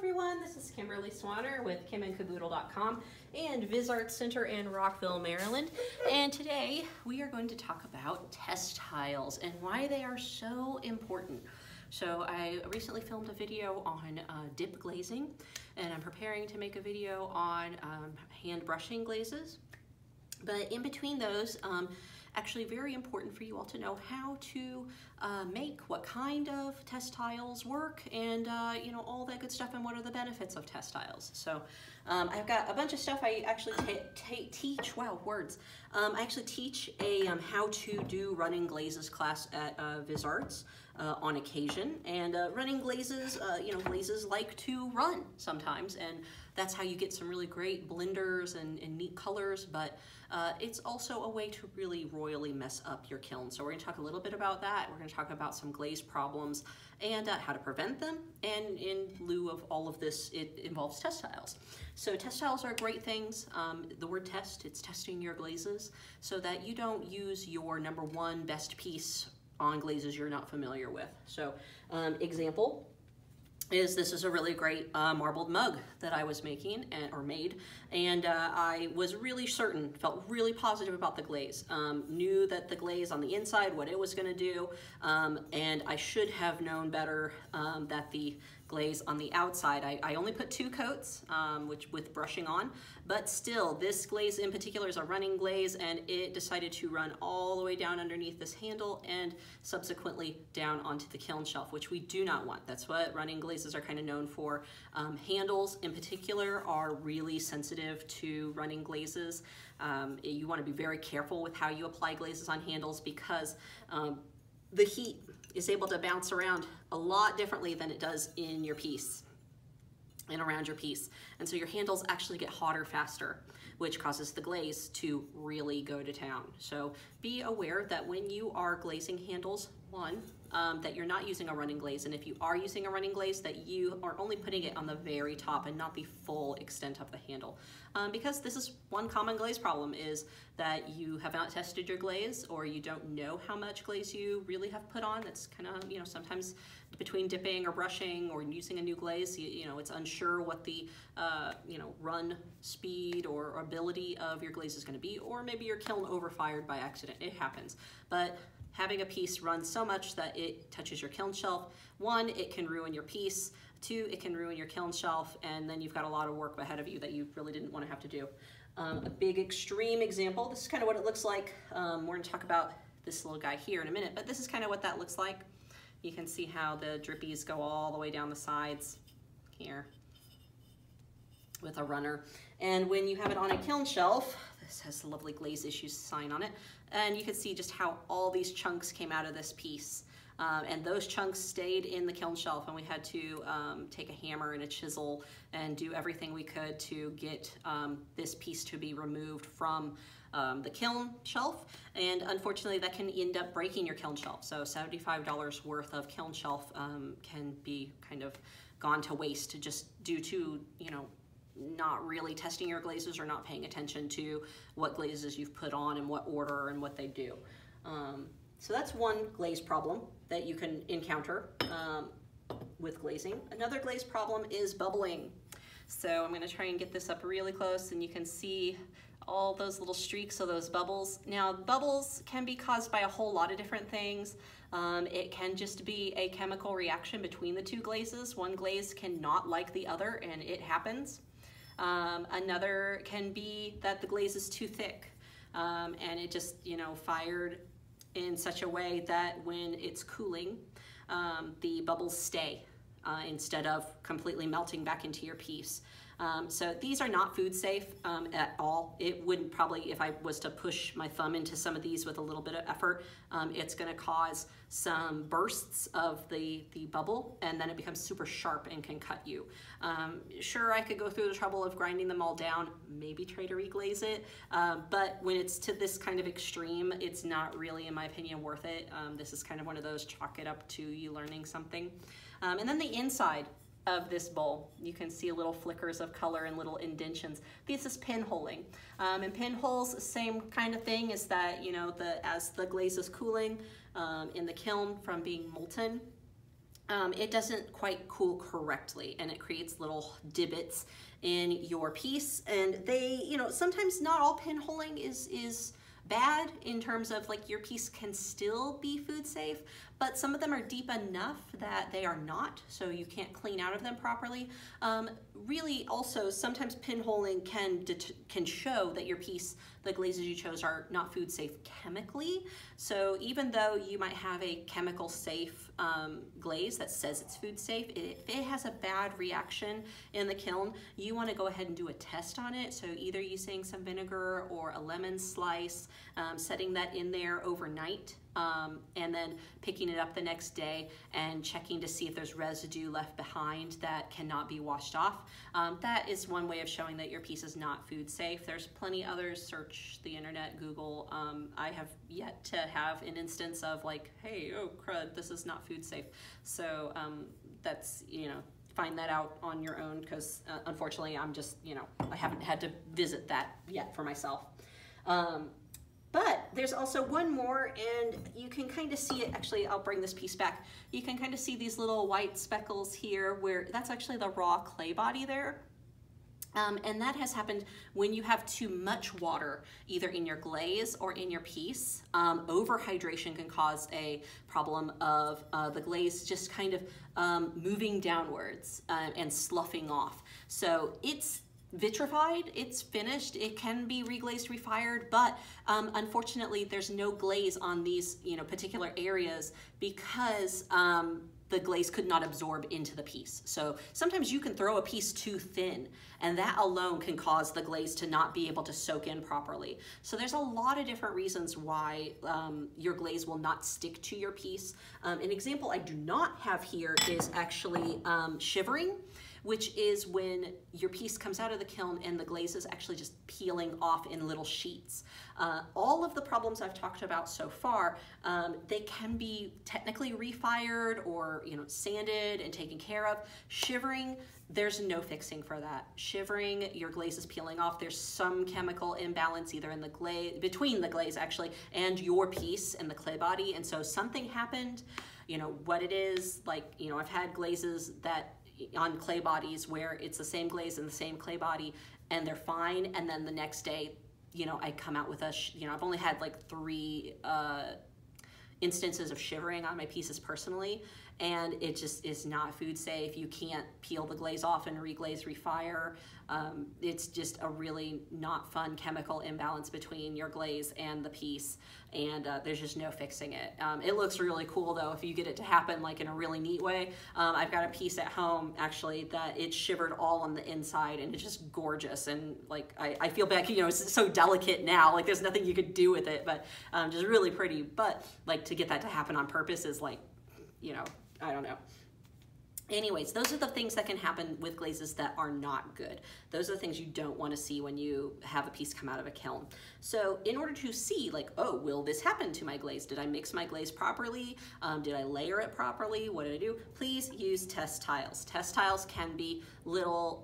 everyone, this is Kimberly Swanner with KimandCaboodle.com and Viz Arts Center in Rockville, Maryland. And today we are going to talk about test tiles and why they are so important. So I recently filmed a video on dip glazing, and I'm preparing to make a video on hand brushing glazes. But in between those, actually very important for you all to know how to make what kind of test tiles work, and you know, all that good stuff, and what are the benefits of test tiles. So I've got a bunch of stuff I actually teach, wow, words. I actually teach a how to do running glazes class at Viz Arts on occasion, and running glazes, you know, glazes like to run sometimes, and that's how you get some really great blenders and neat colors, but it's also a way to really royally mess up your kiln. So we're going to talk a little bit about that. We're going to talk about some glaze problems and how to prevent them. And in lieu of all of this, it involves test tiles. So test tiles are great things. The word test, it's testing your glazes so that you don't use your #1 best piece on glazes you're not familiar with. So example is this is a really great marbled mug that I was making or made, and I was really certain, felt really positive about the glaze, knew that the glaze on the inside, what it was going to do, and I should have known better that the glaze on the outside, I only put 2 coats, which with brushing on, but still this glaze in particular is a running glaze, and it decided to run all the way down underneath this handle and subsequently down onto the kiln shelf, which we do not want. That's what running glazes are kind of known for. Handles in particular are really sensitive to running glazes. You want to be very careful with how you apply glazes on handles, because the heat is able to bounce around a lot differently than it does in your piece and around your piece. And so your handles actually get hotter faster, which causes the glaze to really go to town. So be aware that when you are glazing handles, that you're not using a running glaze, and if you are using a running glaze, that you are only putting it on the very top and not the full extent of the handle. Because this is one common glaze problem, is that you have not tested your glaze, or you don't know how much glaze you really have put on. That's kind of, you know, sometimes between dipping or brushing or using a new glaze, you know, it's unsure what the, you know, run speed or ability of your glaze is going to be, or maybe your kiln overfired by accident. It happens. But having a piece run so much that it touches your kiln shelf, 1, it can ruin your piece, 2, it can ruin your kiln shelf, and then you've got a lot of work ahead of you that you really didn't want to have to do. A big extreme example, this is kind of what it looks like. We're going to talk about this little guy here in a minute, but this is kind of what that looks like. You can see how the drippies go all the way down the sides here with a runner. And when you have it on a kiln shelf, this has the lovely glaze issues sign on it, and you can see just how all these chunks came out of this piece. And those chunks stayed in the kiln shelf, and we had to take a hammer and a chisel and do everything we could to get this piece to be removed from the kiln shelf. And unfortunately, that can end up breaking your kiln shelf. So $75 worth of kiln shelf can be kind of gone to waste just due to, you know, not really testing your glazes or not paying attention to what glazes you've put on and what order and what they do. So that's one glaze problem that you can encounter with glazing. Another glaze problem is bubbling. So I'm going to try and get this up really close, and you can see all those little streaks of those bubbles. Now, bubbles can be caused by a whole lot of different things. It can just be a chemical reaction between the 2 glazes. One glaze cannot like the other, and it happens. Another can be that the glaze is too thick, and it just, you know, fired in such a way that when it's cooling, the bubbles stay instead of completely melting back into your piece. So these are not food safe at all. It wouldn't probably, if I was to push my thumb into some of these with a little bit of effort, it's going to cause some bursts of the bubble, and then it becomes super sharp and can cut you. Sure, I could go through the trouble of grinding them all down, maybe try to reglaze it, but when it's to this kind of extreme, it's not really, in my opinion, worth it. This is kind of one of those chalk it up to you learning something. And then the inside of this bowl, you can see little flickers of color and little indentions. This is pinholing. And pinholes, same kind of thing, is that, you know, as the glaze is cooling in the kiln from being molten, it doesn't quite cool correctly, and it creates little divots in your piece. And they, you know, sometimes not all pinholing is bad in terms of like your piece can still be food safe, but some of them are deep enough that they are not, so you can't clean out of them properly. Really also, sometimes pinholing can show that your piece, the glazes you chose, are not food safe chemically. So even though you might have a chemical safe glaze that says it's food safe, if it has a bad reaction in the kiln, you want to go ahead and do a test on it. So either using some vinegar or a lemon slice, setting that in there overnight, and then picking it up the next day and checking to see if there's residue left behind that cannot be washed off. That is one way of showing that your piece is not food safe. There's plenty others. Search the internet, Google. I have yet to have an instance of like, hey, oh crud, this is not food safe. So that's, you know, find that out on your own, because unfortunately I'm just, you know, I haven't had to visit that yet for myself. But there's also one more, and you can kind of see it. Actually, I'll bring this piece back. You can kind of see these little white speckles here, where that's actually the raw clay body there. And that has happened when you have too much water, either in your glaze or in your piece. Overhydration can cause a problem of the glaze just kind of moving downwards and sloughing off. So it's vitrified, it's finished, it can be reglazed, refired, but unfortunately there's no glaze on these, you know, particular areas because the glaze could not absorb into the piece. So sometimes you can throw a piece too thin, and that alone can cause the glaze to not be able to soak in properly. So there's a lot of different reasons why your glaze will not stick to your piece. An example I do not have here is actually shivering, which is when your piece comes out of the kiln and the glaze is actually just peeling off in little sheets. All of the problems I've talked about so far, they can be technically refired or, you know, sanded and taken care of. Shivering, there's no fixing for that. Shivering, your glaze is peeling off. There's some chemical imbalance either in the glaze, between the glaze actually, and your piece and the clay body. And so something happened, you know, what it is, like, you know, I've had glazes that on clay bodies where it's the same glaze and the same clay body and they're fine, and then the next day, you know, I come out with a, you know, I've only had like 3 instances of shivering on my pieces personally, and it just is not food safe. You can't peel the glaze off and reglaze, refire. It's just a really not fun chemical imbalance between your glaze and the piece, and there's just no fixing it. It looks really cool though if you get it to happen like in a really neat way. I've got a piece at home actually that it shivered all on the inside, and it's just gorgeous, and like I feel bad, you know, it's so delicate now, like there's nothing you could do with it, but just really pretty. But like to get that to happen on purpose is like, you know, I don't know. Anyways, those are the things that can happen with glazes that are not good. Those are the things you don't want to see when you have a piece come out of a kiln. So in order to see like, oh, will this happen to my glaze? Did I mix my glaze properly? Did I layer it properly? What did I do? Please use test tiles. Test tiles can be little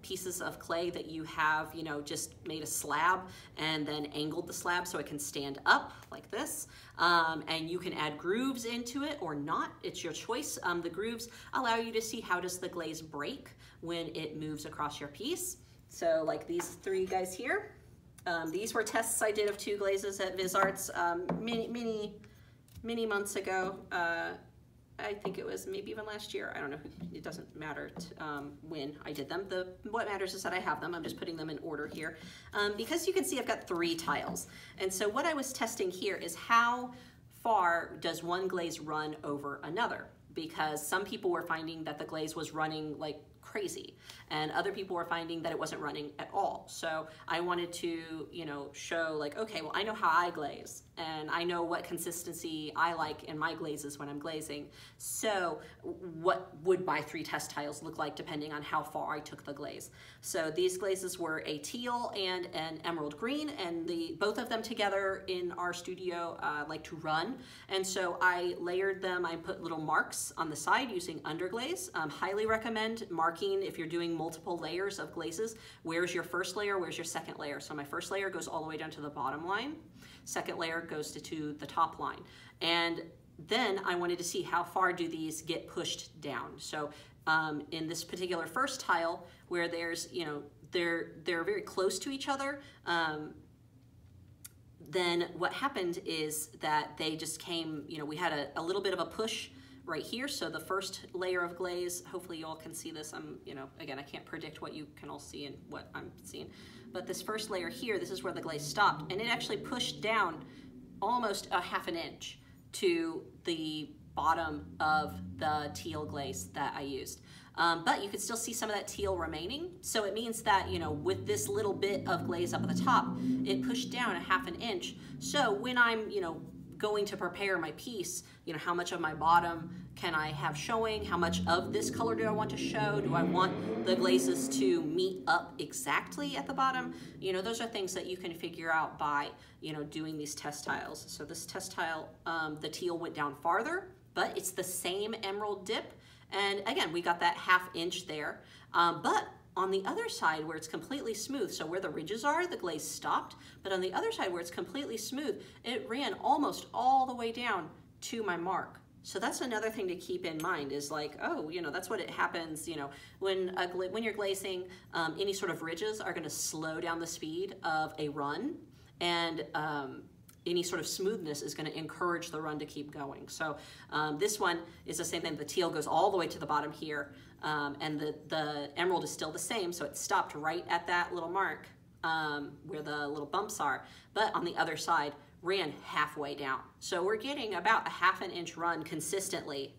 pieces of clay that you have, you know, just made a slab and then angled the slab so it can stand up like this. And you can add grooves into it or not. It's your choice. The grooves allow you to see how does the glaze break when it moves across your piece. So like these 3 guys here. These were tests I did of 2 glazes at VisArts many months ago. I think it was maybe even last year. I don't know. It doesn't matter when I did them. What matters is that I have them. I'm just putting them in order here. Because you can see I've got 3 tiles. And so what I was testing here is how far does one glaze run over another? Because some people were finding that the glaze was running like crazy, and other people were finding that it wasn't running at all. So I wanted to, you know, show like, okay, well, I know how I glaze, and I know what consistency I like in my glazes when I'm glazing. So what would my 3 test tiles look like depending on how far I took the glaze? So these glazes were a teal and an emerald green, and both of them together in our studio like to run. And so I layered them. I put little marks on the side using underglaze. Highly recommend marking if you're doing multiple layers of glazes. Where's your first layer? Where's your second layer? So my first layer goes all the way down to the bottom line. Second layer goes to the top line. And then I wanted to see how far do these get pushed down. So in this particular first tile where there's, you know, they're very close to each other, then what happened is that they just came, you know, we had a little bit of a push right here. So the first layer of glaze, hopefully you all can see this. You know, again, I can't predict what you can all see and what I'm seeing, but this first layer here, this is where the glaze stopped, and it actually pushed down almost a ½ an inch to the bottom of the teal glaze that I used. But you can still see some of that teal remaining. So it means that, you know, with this little bit of glaze up at the top, it pushed down a ½ an inch. So when I'm, you know, going to prepare my piece, you know, how much of my bottom can I have showing? How much of this color do I want to show? Do I want the glazes to meet up exactly at the bottom? You know, those are things that you can figure out by, you know, doing these test tiles. So this test tile, the teal went down farther, but it's the same emerald dip. And again, we got that ½ inch there. But on the other side where it's completely smooth, so where the ridges are, the glaze stopped, but on the other side where it's completely smooth, it ran almost all the way down to my mark. So that's another thing to keep in mind is like, oh, you know, that's what it happens, you know, when you're glazing, any sort of ridges are gonna slow down the speed of a run, and any sort of smoothness is going to encourage the run to keep going. So this one is the same thing. The teal goes all the way to the bottom here, and the emerald is still the same, so it stopped right at that little mark where the little bumps are, but on the other side ran halfway down. So we're getting about a ½ an inch run consistently,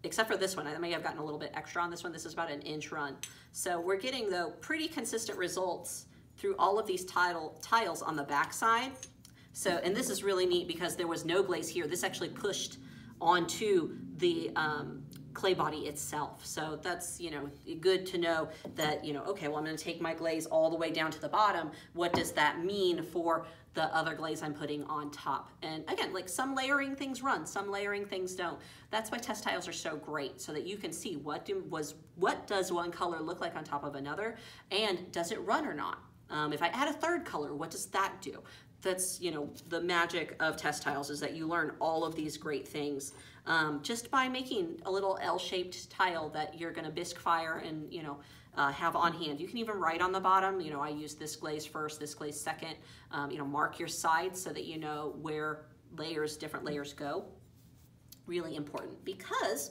except for this one. I may have gotten a little bit extra on this one. This is about an inch run. So we're getting, though, pretty consistent results through all of these tiles on the back side. So, and this is really neat because there was no glaze here. This actually pushed onto the clay body itself. So that's, you know, good to know that, you know, okay, well, I'm going to take my glaze all the way down to the bottom. What does that mean for the other glaze I'm putting on top? And again, like some layering things run, some layering things don't. That's why test tiles are so great, so that you can see what does one color look like on top of another, and does it run or not? If I add a third color, what does that do? That's, you know, the magic of test tiles, is that you learn all of these great things just by making a little L-shaped tile that you're going to bisque fire and, you know, have on hand. You can even write on the bottom, you know, I use this glaze first, this glaze second. You know, mark your sides so that you know where different layers go. Really important, because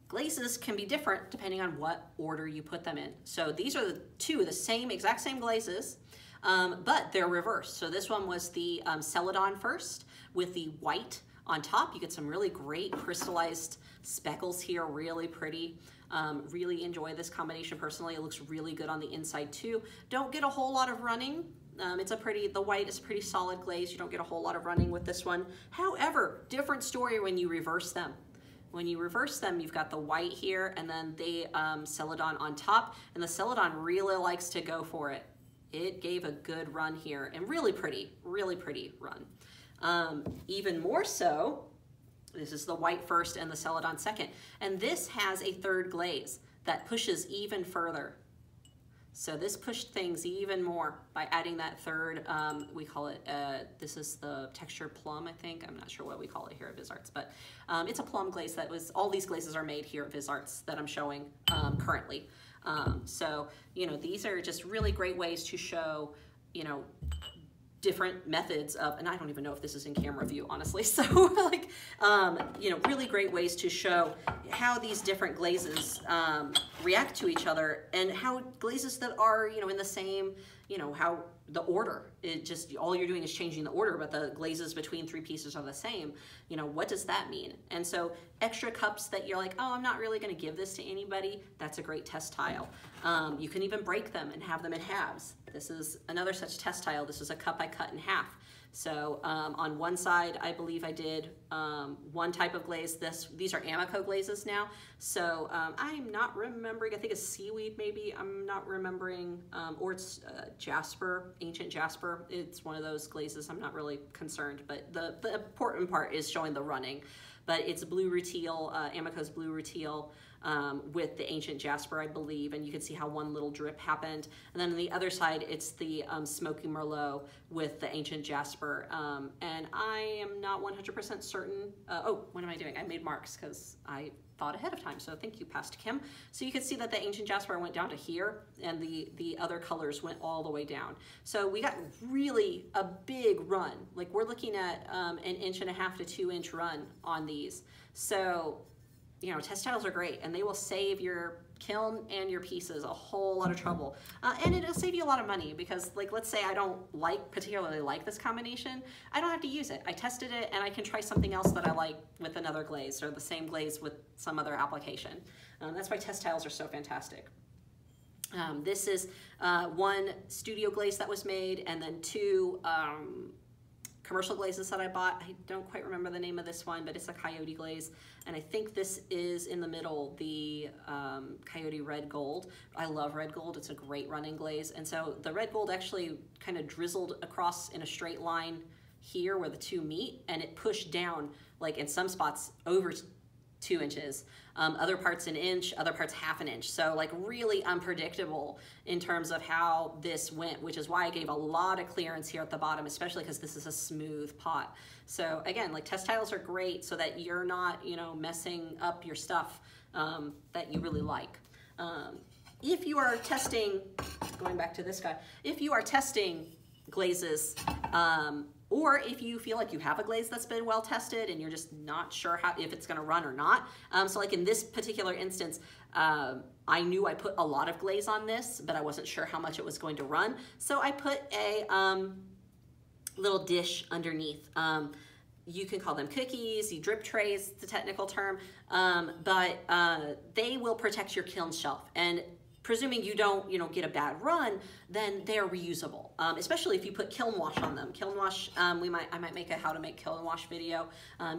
glazes can be different depending on what order you put them in. So these are the exact same glazes, but they're reversed. So this one was the Celadon first with the white on top. You get some really great crystallized speckles here, really pretty. Really enjoy this combination personally. It looks really good on the inside too. Don't get a whole lot of running. The white is a pretty solid glaze. You don't get a whole lot of running with this one. However, different story when you reverse them. When you reverse them, you've got the white here and then the Celadon on top, and the Celadon really likes to go for it. It gave a good run here, and really pretty run. Even more so, this is the white first and the Celadon second, and this has a third glaze that pushes even further. So this pushed things even more by adding that third, we call it, this is the texture plum, I think. I'm not sure what we call it here at VizArts, but it's a plum glaze all these glazes are made here at VizArts that I'm showing currently. So, you know, these are just really great ways to show, you know, different methods of, and I don't even know if this is in camera view, honestly. So like, you know, really great ways to show how these different glazes react to each other, and how glazes that are, you know, in the same, you know, how the order, it just, all you're doing is changing the order, but the glazes between three pieces are the same. You know, what does that mean? And so extra cups that you're like, oh, I'm not really going to give this to anybody, that's a great test tile. You can even break them and have them in halves. This is another such test tile. This is a cup I cut in half. So on one side, I believe I did one type of glaze. These are Amico glazes now. So I'm not remembering, I think it's seaweed maybe, I'm not remembering, or it's jasper, ancient jasper. It's one of those glazes, I'm not really concerned, but the important part is showing the running. But it's blue rutile, Amico's blue rutile. with the ancient jasper, I believe, and you can see how one little drip happened. And then on the other side, it's the smoky merlot with the ancient jasper. And I am not 100% certain. Oh, what am I doing? I made marks because I thought ahead of time, so thank you, Past Kim. So you can see that the ancient jasper went down to here, and the other colors went all the way down. So we got really a big run. Like, we're looking at an 1.5 to 2 inch run on these. So, you know, test tiles are great, and they will save your kiln and your pieces a whole lot of trouble. And it'll save you a lot of money because, like, let's say I don't particularly like this combination, I don't have to use it. I tested it and I can try something else that I like with another glaze or the same glaze with some other application. That's why test tiles are so fantastic. This is one studio glaze that was made, and then 2 commercial glazes that I bought. I don't quite remember the name of this one, but it's a coyote glaze. And I think this is in the middle, the coyote red gold. I love red gold. It's a great running glaze. And so the red gold actually kind of drizzled across in a straight line here where the 2 meet, and it pushed down, like in some spots, over 2 inches, other parts 1 inch, other parts 1/2 inch. So like really unpredictable in terms of how this went, which is why I gave a lot of clearance here at the bottom, especially because this is a smooth pot. So again, like, test tiles are great so that you're not, you know, messing up your stuff that you really like. If you are testing, going back to this guy, if you are testing glazes, or if you feel like you have a glaze that's been well tested and you're just not sure if it's gonna run or not. So like in this particular instance, I knew I put a lot of glaze on this, but I wasn't sure how much it was going to run. So I put a little dish underneath. You can call them cookies, drip trays, the technical term, but they will protect your kiln shelf. And presuming you don't, you know, get a bad run, then they're reusable, especially if you put kiln wash on them. Kiln wash, I might make a how to make kiln wash video.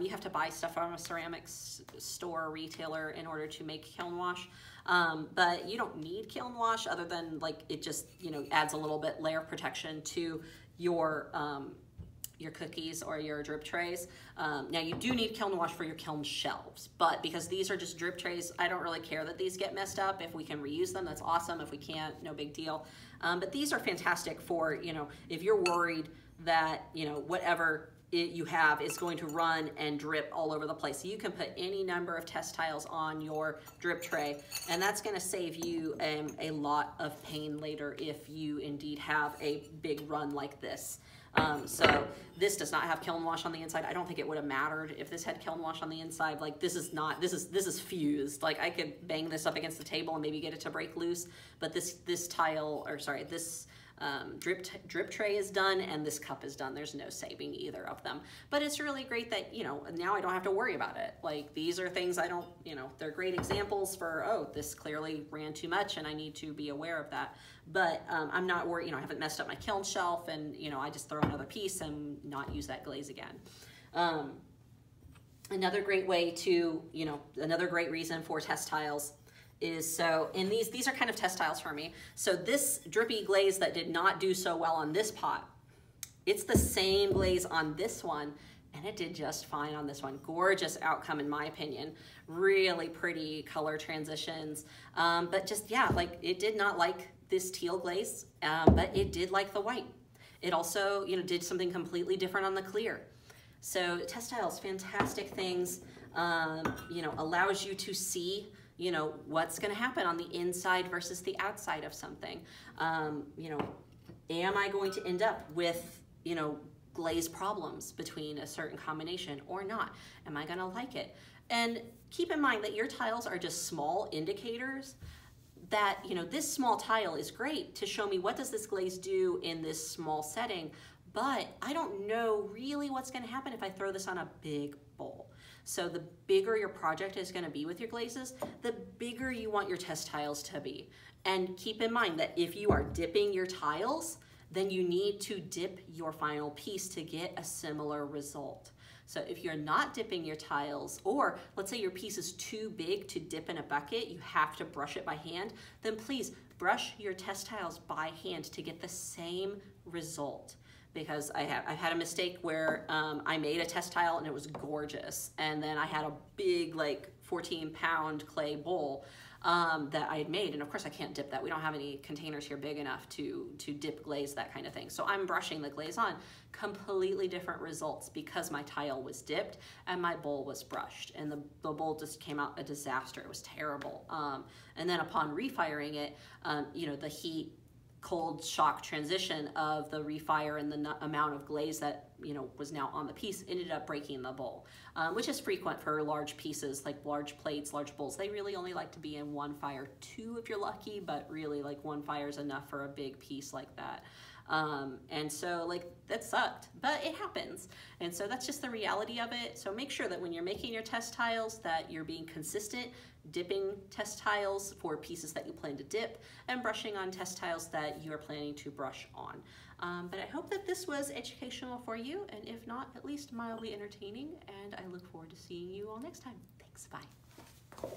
You have to buy stuff from a ceramics store or retailer in order to make kiln wash, but you don't need kiln wash other than, like, it just, you know, adds a little bit layer of protection to your cookies or your drip trays. Now you do need kiln wash for your kiln shelves, but because these are just drip trays, I don't really care that these get messed up. If we can reuse them, that's awesome. If we can't, no big deal. But these are fantastic for, you know, if you're worried that, you know, whatever you have is going to run and drip all over the place. So you can put any number of test tiles on your drip tray, and that's going to save you a lot of pain later if you indeed have a big run like this. So this does not have kiln wash on the inside. I don't think it would have mattered if this had kiln wash on the inside. Like, this is not, this is fused. Like, I could bang this up against the table and maybe get it to break loose, but this tile, or sorry, this drip tray is done and this cup is done. There's no saving either of them. But it's really great that, you know, now I don't have to worry about it. Like, these are things I don't, you know, they're great examples for, oh, this clearly ran too much and I need to be aware of that. But I'm not worried, you know, I haven't messed up my kiln shelf, and, you know, I just throw another piece and not use that glaze again. Another great way to, you know, another great reason for test tiles is, so in these are kind of test tiles for me. So this drippy glaze that did not do so well on this pot, it's the same glaze on this one, and it did just fine on this one. Gorgeous outcome in my opinion. Really pretty color transitions. But just, yeah, like, it did not like this teal glaze, but it did like the white. It also, you know, did something completely different on the clear. So test tiles, fantastic things. You know, allows you to see, you know, what's going to happen on the inside versus the outside of something. You know, am I going to end up with, you know, glaze problems between a certain combination or not? Am I going to like it? And keep in mind that your tiles are just small indicators that, you know, this small tile is great to show me what does this glaze do in this small setting, but I don't know really what's going to happen if I throw this on a big bowl. So the bigger your project is going to be with your glazes, the bigger you want your test tiles to be. And keep in mind that if you are dipping your tiles, then you need to dip your final piece to get a similar result. So if you're not dipping your tiles, or let's say your piece is too big to dip in a bucket, you have to brush it by hand, then please brush your test tiles by hand to get the same result. Because I've had a mistake where I made a test tile and it was gorgeous, and then I had a big, like, 14-pound clay bowl that I had made. And of course I can't dip that. We don't have any containers here big enough to dip glaze, that kind of thing. So I'm brushing the glaze on. Completely different results because my tile was dipped and my bowl was brushed. And the bowl just came out a disaster. It was terrible. And then upon refiring it, you know, the heat, cold shock transition of the refire and the amount of glaze that, you know, was now on the piece ended up breaking the bowl, which is frequent for large pieces, like large plates, large bowls. They really only like to be in one fire, two if you're lucky, but really like one fire is enough for a big piece like that. And so like that sucked, but it happens. And so that's just the reality of it. So make sure that when you're making your test tiles that you're being consistent, dipping test tiles for pieces that you plan to dip and brushing on test tiles that you are planning to brush on. But I hope that this was educational for you, and if not, at least mildly entertaining, and I look forward to seeing you all next time. Thanks, bye.